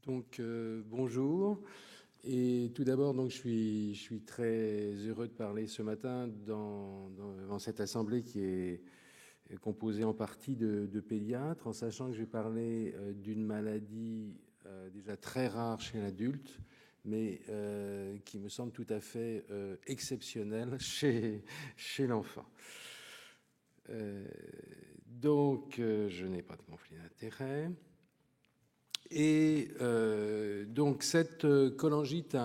Donc bonjour. Et tout d'abord, donc je suis très heureux de parler ce matin dans cette assemblée qui est composée en partie de pédiatres, en sachant que je vais parler d'une maladie déjà très rare chez l'adulte, mais qui me semble tout à fait exceptionnelle chez l'enfant. Donc, je n'ai pas de conflit d'intérêt. Et donc, cette cholangite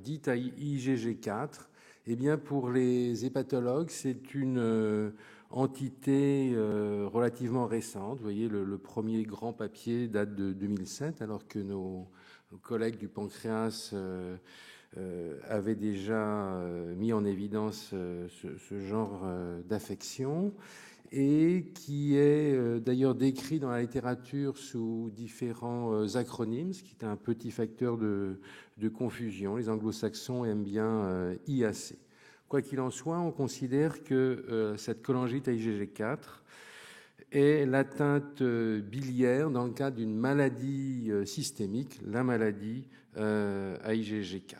dite à IgG4, eh bien, pour les hépatologues, c'est une entité relativement récente. Vous voyez, le premier grand papier date de 2007, alors que nos collègues du pancréas avaient déjà mis en évidence ce genre d'affection, et qui est d'ailleurs décrit dans la littérature sous différents acronymes, ce qui est un petit facteur de confusion. Les anglo-saxons aiment bien IAC. Quoi qu'il en soit, on considère que cette cholangite à IgG4 est l'atteinte biliaire dans le cadre d'une maladie systémique, la maladie à IgG4.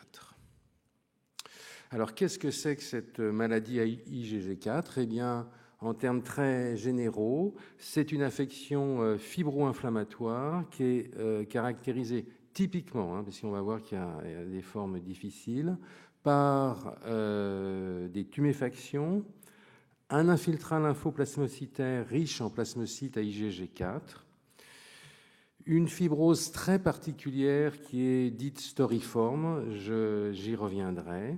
Alors, qu'est-ce que c'est que cette maladie à IgG4 ? Eh bien, en termes très généraux, c'est une affection fibro-inflammatoire qui est caractérisée typiquement, parce qu'on va voir qu'il y a des formes difficiles, par des tuméfactions, un infiltrat lymphoplasmocytaire riche en plasmocytes à IgG4, une fibrose très particulière qui est dite storiforme, j'y reviendrai,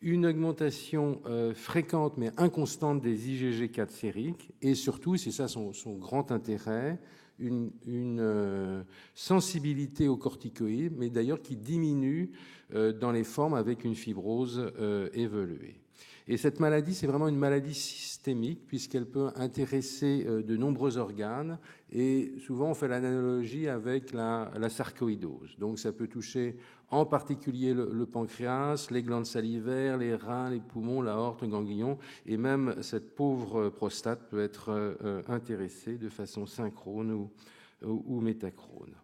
une augmentation fréquente mais inconstante des IgG4 sériques, et surtout, c'est ça son grand intérêt, une sensibilité aux corticoïdes, mais d'ailleurs qui diminue dans les formes avec une fibrose évoluée. Et cette maladie, c'est vraiment une maladie systémique puisqu'elle peut intéresser de nombreux organes, et souvent on fait l'analogie avec la sarcoïdose. Donc ça peut toucher en particulier le pancréas, les glandes salivaires, les reins, les poumons, l'aorte, le ganglion, et même cette pauvre prostate peut être intéressée de façon synchrone ou métachrone.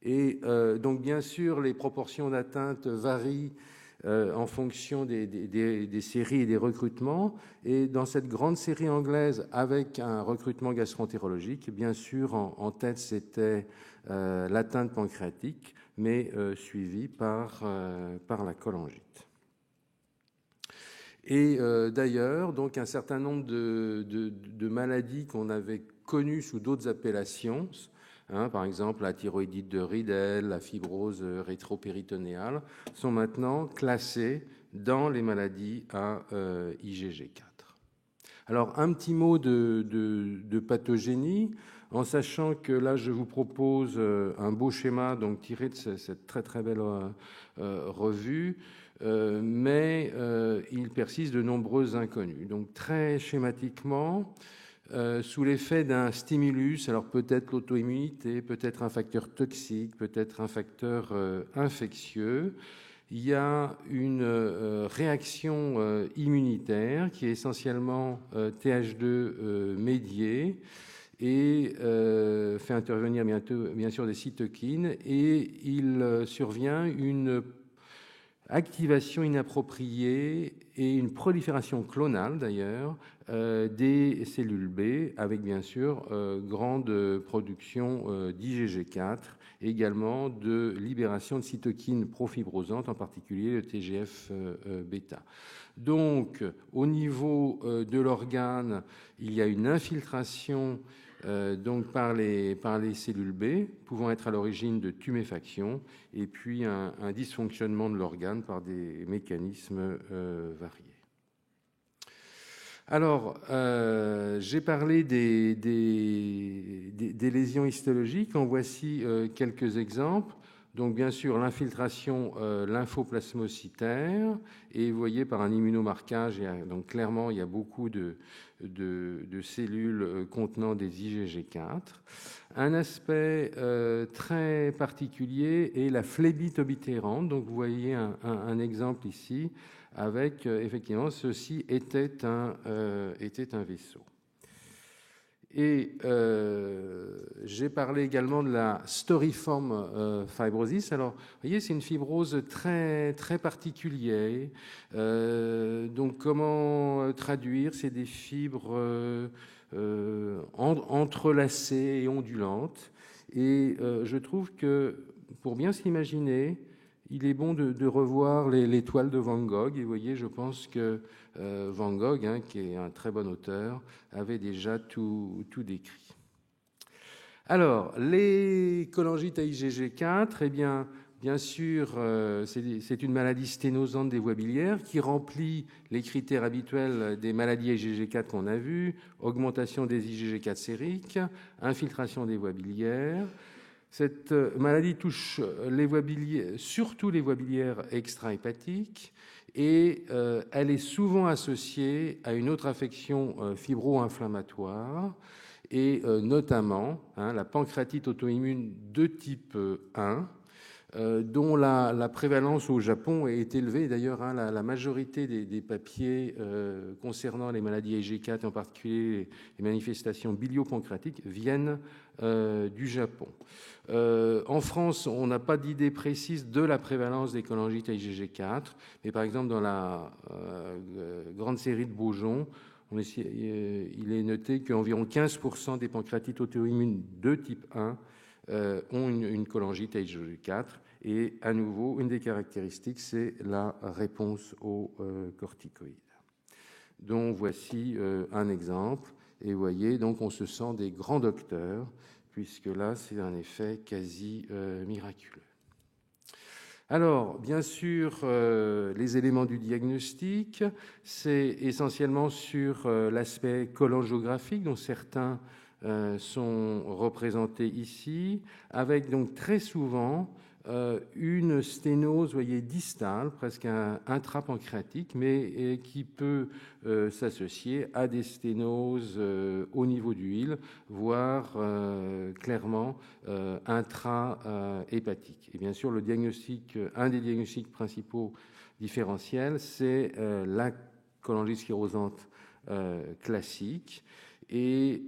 Et donc bien sûr, les proportions d'atteinte varient en fonction des séries et des recrutements. Et dans cette grande série anglaise, avec un recrutement gastro-entérologique, bien sûr, en tête, c'était l'atteinte pancréatique, mais suivie par la cholangite. Et d'ailleurs, donc un certain nombre de maladies qu'on avait connues sous d'autres appellations, par exemple la thyroïdite de Riedel, la fibrose rétropéritonéale, sont maintenant classées dans les maladies à IgG4. Alors, un petit mot de pathogénie, en sachant que là, je vous propose un beau schéma donc tiré de cette très très belle revue, mais il persiste de nombreux inconnus. Donc, très schématiquement, sous l'effet d'un stimulus, alors peut-être l'auto-immunité, peut-être un facteur toxique, peut-être un facteur infectieux, il y a une réaction immunitaire qui est essentiellement TH2 médiée et fait intervenir bien sûr des cytokines, et il survient une activation inappropriée et une prolifération clonale d'ailleurs des cellules B, avec bien sûr grande production d'IgG4, et également de libération de cytokines profibrossantes, en particulier le TGF-bêta. Donc, au niveau de l'organe, il y a une infiltration donc par les cellules B, pouvant être à l'origine de tuméfaction, et puis un dysfonctionnement de l'organe par des mécanismes variés. Alors, j'ai parlé des lésions histologiques. En voici quelques exemples. Donc, bien sûr, l'infiltration lymphoplasmocytaire, et vous voyez par un immunomarquage, donc clairement, il y a beaucoup de cellules contenant des IgG4. Un aspect très particulier est la phlébite obitérante. Donc, vous voyez un exemple ici, avec effectivement, ceci était un vaisseau. Et j'ai parlé également de la storiforme fibrosis. Alors, vous voyez, c'est une fibrose très, très particulière. Donc, comment traduire? C'est des fibres entrelacées et ondulantes. Et je trouve que, pour bien s'imaginer, il est bon de revoir les toiles de Van Gogh. Et vous voyez, je pense que Van Gogh, hein, qui est un très bon auteur, avait déjà tout décrit. Alors, les cholangites à IgG4, eh bien sûr, c'est une maladie sténosante des voies biliaires qui remplit les critères habituels des maladies à IgG4 qu'on a vues: augmentation des IgG4 sériques, infiltration des voies biliaires. Cette maladie touche les voies biliaires, surtout les voies biliaires extra-hépatiques, et elle est souvent associée à une autre affection fibro-inflammatoire, et notamment la pancréatite auto-immune de type 1, dont la prévalence au Japon est élevée. D'ailleurs, la majorité des papiers concernant les maladies IgG4, en particulier les manifestations bilio-pancréatiques, viennent du Japon. En France, on n'a pas d'idée précise de la prévalence des cholangites à IgG4, mais par exemple dans la grande série de Beaujon, il est noté qu'environ 15% des pancréatites auto-immunes de type 1 ont une cholangite à IgG4. Et à nouveau, une des caractéristiques, c'est la réponse aux corticoïdes. Donc voici un exemple. Et vous voyez, donc on se sent des grands docteurs, puisque là, c'est un effet quasi miraculeux. Alors, bien sûr, les éléments du diagnostic, c'est essentiellement sur l'aspect cholangiographique, dont certains sont représentés ici, avec donc très souvent une sténose, voyez, distale, presque intrapancréatique, mais qui peut s'associer à des sténoses au niveau du hile, voire clairement intra-hépatique. Et bien sûr, le diagnostic, un des diagnostics principaux différentiels, c'est la cholangite sclérosante classique. Et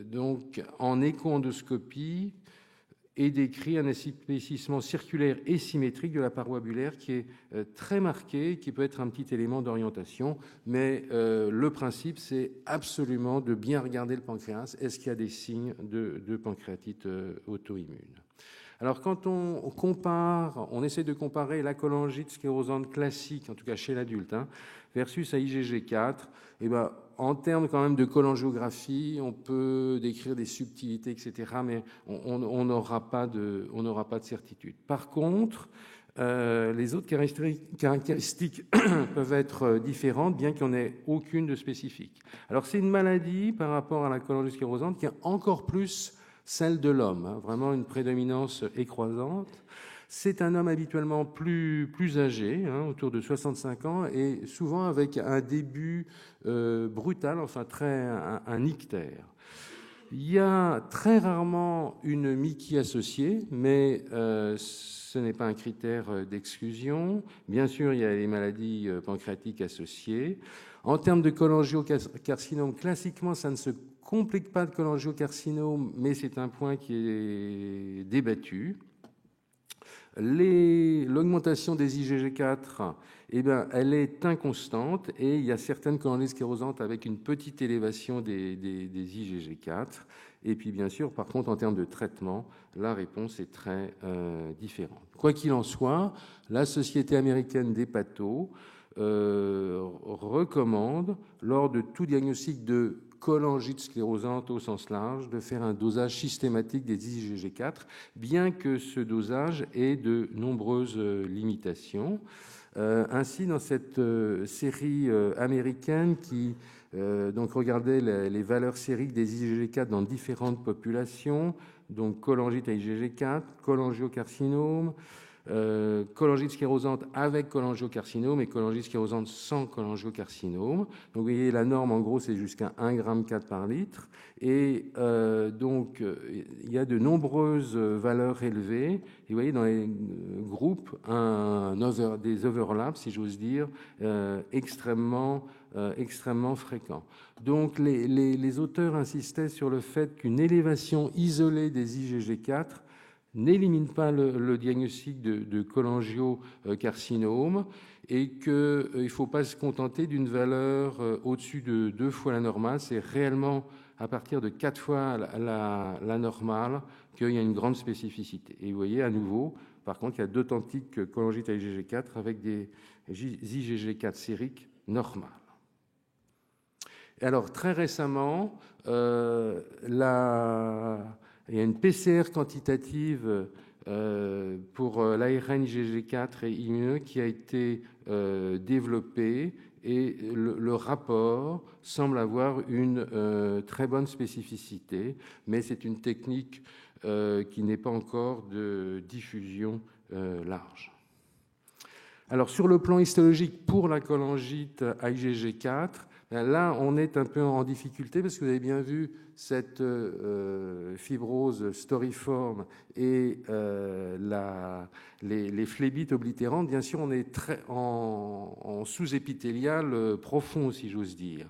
donc, en écho-endoscopie, est décrit un assaupplissement circulaire et symétrique de la paroi bulaire qui est très marqué, qui peut être un petit élément d'orientation, mais le principe, c'est absolument de bien regarder le pancréas. Est-ce qu'il y a des signes de pancréatite auto-immune? Alors, quand on compare, on essaie de comparer la cholangite sclérosante classique, en tout cas chez l'adulte, versus à IgG4, et ben, en termes quand même de cholangiographie, on peut décrire des subtilités, etc., mais on n'aura pas de certitude. Par contre, les autres caractéristiques peuvent être différentes, bien qu'il n'y en ait aucune de spécifique. Alors, c'est une maladie par rapport à la cholangite sclérosante qui est encore plus celle de l'homme, vraiment une prédominance écroisante. C'est un homme habituellement plus âgé, autour de 65 ans, et souvent avec un début brutal, enfin un ictère. Il y a très rarement une MICI associée, mais ce n'est pas un critère d'exclusion. Bien sûr, il y a les maladies pancréatiques associées. En termes de cholangiocarcinome, classiquement, ça ne se complique pas de cholangiocarcinome, mais c'est un point qui est débattu. L'augmentation des IgG4, eh ben, elle est inconstante, et il y a certaines cholangites sclérosantes avec une petite élévation des IgG4. Et puis bien sûr, par contre, en termes de traitement, la réponse est très différente. Quoi qu'il en soit, la Société américaine d'hépato recommande, lors de tout diagnostic de cholangite sclérosante au sens large, de faire un dosage systématique des IgG4, bien que ce dosage ait de nombreuses limitations. Ainsi, dans cette série américaine qui donc regardait les valeurs sériques des IgG4 dans différentes populations, donc cholangite à IgG4, cholangiocarcinome, cholangite sclérosante avec cholangiocarcinome et cholangite sclérosante sans cholangiocarcinome. Donc vous voyez, la norme en gros c'est jusqu'à 1,4 g par litre, et donc il y a de nombreuses valeurs élevées, et vous voyez dans les groupes des overlaps, si j'ose dire, extrêmement extrêmement fréquent. Donc les auteurs insistaient sur le fait qu'une élévation isolée des IgG4 n'élimine pas le diagnostic de cholangiocarcinome et qu'il ne faut pas se contenter d'une valeur au-dessus de 2 fois la normale. C'est réellement à partir de 4 fois la normale qu'il y a une grande spécificité. Et vous voyez, à nouveau, par contre, il y a d'authentiques cholangites à IgG4 avec des IgG4 sériques normales. Et alors, très récemment, il y a une PCR quantitative pour l'ARN IgG4 et immuneux qui a été développée et le rapport semble avoir une très bonne spécificité, mais c'est une technique qui n'est pas encore de diffusion large. Alors sur le plan histologique pour la cholangite à IgG4, là, on est un peu en difficulté parce que vous avez bien vu cette fibrose storiforme et les phlébites oblitérantes. Bien sûr, on est très en sous-épithélial profond, si j'ose dire.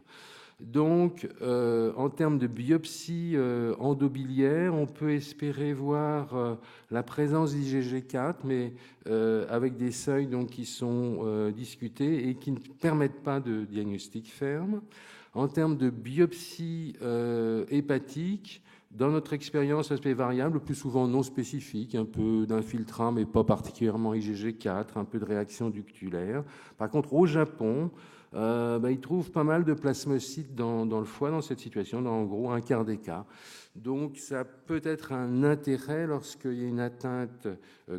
Donc, en termes de biopsie endobiliaire, on peut espérer voir la présence d'IgG4, mais avec des seuils donc, qui sont discutés et qui ne permettent pas de diagnostic ferme. En termes de biopsie hépatique, dans notre expérience, aspect variable, le plus souvent non spécifique, un peu d'infiltrant, mais pas particulièrement IgG4, un peu de réaction ductulaire. Par contre, au Japon, ils trouvent pas mal de plasmocytes dans le foie dans cette situation, dans en gros un quart des cas. Donc ça peut être un intérêt lorsqu'il y a une atteinte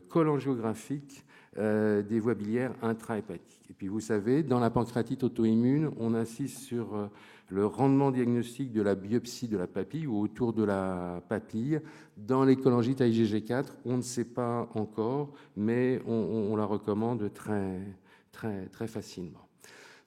cholangiographique des voies biliaires intrahépatiques. Et puis vous savez, dans la pancréatite auto-immune, on insiste sur le rendement diagnostique de la biopsie de la papille ou autour de la papille. Dans les cholangites à IgG4, on ne sait pas encore, mais on la recommande très, très, très facilement.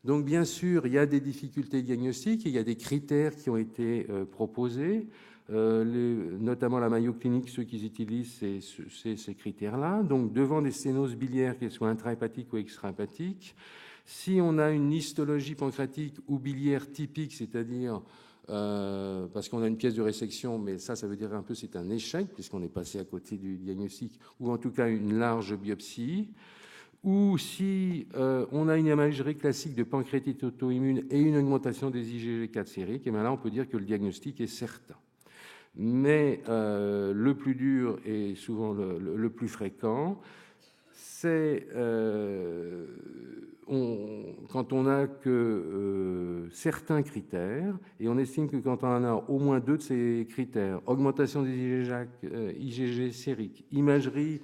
Donc, bien sûr, il y a des difficultés diagnostiques, il y a des critères qui ont été proposés, notamment la Mayo Clinic, ceux qui utilisent ces critères-là. Donc, devant des sténoses biliaires, qu'elles soient intrahépatiques ou extrahépatiques, si on a une histologie pancréatique ou biliaire typique, c'est-à-dire parce qu'on a une pièce de résection, mais ça veut dire un peu c'est un échec, puisqu'on est passé à côté du diagnostic, ou en tout cas une large biopsie, ou si on a une imagerie classique de pancréatite auto-immune et une augmentation des IgG4 sériques, et bien là, on peut dire que le diagnostic est certain. Mais le plus dur et souvent le plus fréquent, c'est quand on n'a que certains critères, et on estime que quand on en a au moins 2 de ces critères, augmentation des IgG sériques, imagerie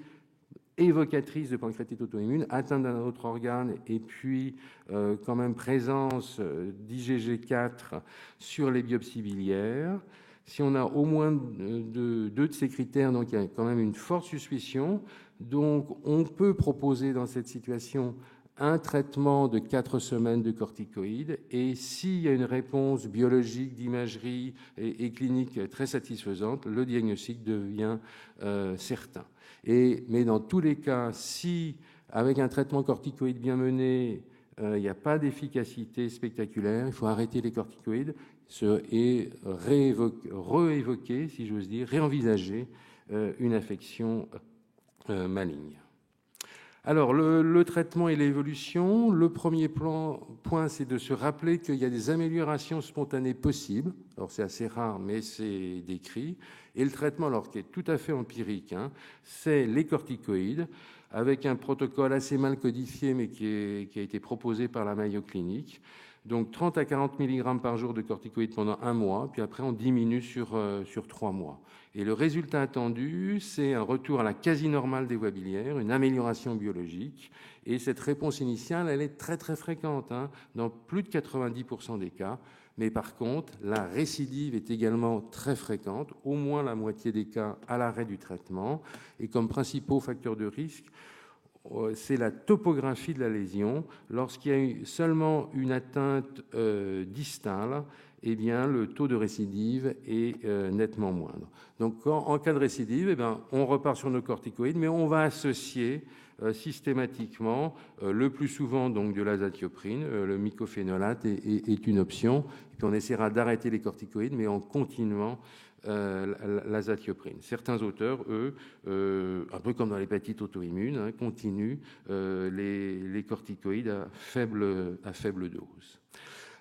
évocatrice de pancréatite auto-immune, atteinte d'un autre organe et puis quand même présence d'IgG4 sur les biopsies biliaires. Si on a au moins 2 de ces critères, donc il y a quand même une forte suspicion. Donc on peut proposer dans cette situation un traitement de 4 semaines de corticoïdes et s'il y a une réponse biologique, d'imagerie et clinique très satisfaisante, le diagnostic devient certain. Mais dans tous les cas, si avec un traitement corticoïde bien mené, il n'y a pas d'efficacité spectaculaire, il faut arrêter les corticoïdes et réévoquer, si j'ose dire, réenvisager une affection maligne. Alors, le traitement et l'évolution, le premier point, c'est de se rappeler qu'il y a des améliorations spontanées possibles. Alors, c'est assez rare, mais c'est décrit. Et le traitement, alors, qui est tout à fait empirique, c'est les corticoïdes, avec un protocole assez mal codifié, mais qui a été proposé par la Mayo Clinic. Donc, 30 à 40 mg par jour de corticoïdes pendant 1 mois, puis après, on diminue sur 3 mois. Et le résultat attendu, c'est un retour à la quasi-normale des voies biliaires, une amélioration biologique. Et cette réponse initiale, elle est très très fréquente, dans plus de 90% des cas. Mais par contre, la récidive est également très fréquente, au moins la moitié des cas à l'arrêt du traitement. Et comme principaux facteurs de risque, c'est la topographie de la lésion. Lorsqu'il y a seulement une atteinte distale, eh bien, le taux de récidive est nettement moindre. Donc, en cas de récidive, eh bien, on repart sur nos corticoïdes, mais on va associer systématiquement, le plus souvent donc de l'azatioprine, le mycophénolate est une option. Et puis on essaiera d'arrêter les corticoïdes, mais en continuant l'azatioprine. Certains auteurs, eux, un peu comme dans l'hépatite auto-immune, continuent les corticoïdes à faible dose.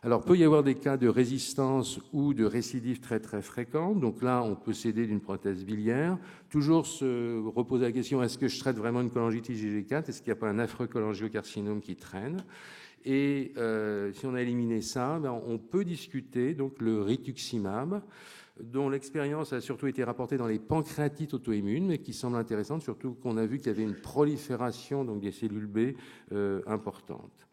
Alors, peut y avoir des cas de résistance ou de récidive très très fréquents. Donc là, on peut s'aider d'une prothèse biliaire. Toujours se reposer la question, est-ce que je traite vraiment une cholangitis IgG4 ? Est-ce qu'il n'y a pas un affreux cholangiocarcinome qui traîne ? Et si on a éliminé ça, ben, on peut discuter donc le rituximab, dont l'expérience a surtout été rapportée dans les pancréatites auto-immunes, mais qui semble intéressante, surtout qu'on a vu qu'il y avait une prolifération donc des cellules B importante.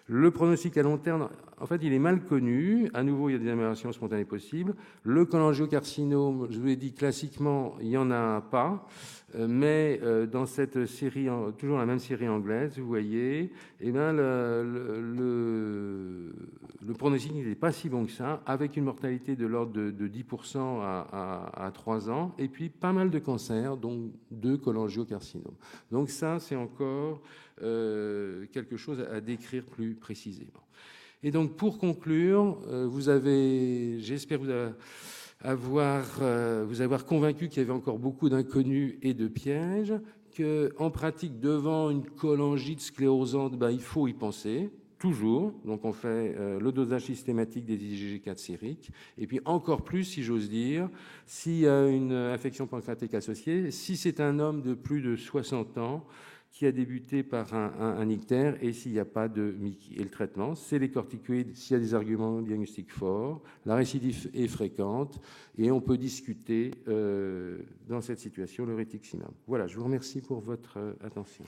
Le pronostic à long terme, en fait, il est mal connu. À nouveau, il y a des améliorations spontanées possibles. Le cholangiocarcinome, je vous l'ai dit, classiquement, il n'y en a pas. Mais dans cette série, toujours la même série anglaise, vous voyez, eh bien, le pronostic n'est pas si bon que ça, avec une mortalité de l'ordre de 10% à 3 ans, et puis pas mal de cancers, dont 2 cholangiocarcinomes. Donc ça, c'est encore quelque chose à décrire plus précisément. Et donc, pour conclure, j'espère vous avoir convaincu qu'il y avait encore beaucoup d'inconnus et de pièges, qu'en pratique, devant une cholangite sclérosante, il faut y penser, toujours. Donc, on fait le dosage systématique des IgG4 sériques. Et puis, encore plus, si j'ose dire, s'il y a une affection pancréatique associée, si c'est un homme de plus de 60 ans, qui a débuté par un ictère et s'il n'y a pas de MICI. Et le traitement, c'est les corticoïdes s'il y a des arguments diagnostiques forts, la récidive est fréquente et on peut discuter dans cette situation le rituximab. Voilà, je vous remercie pour votre attention.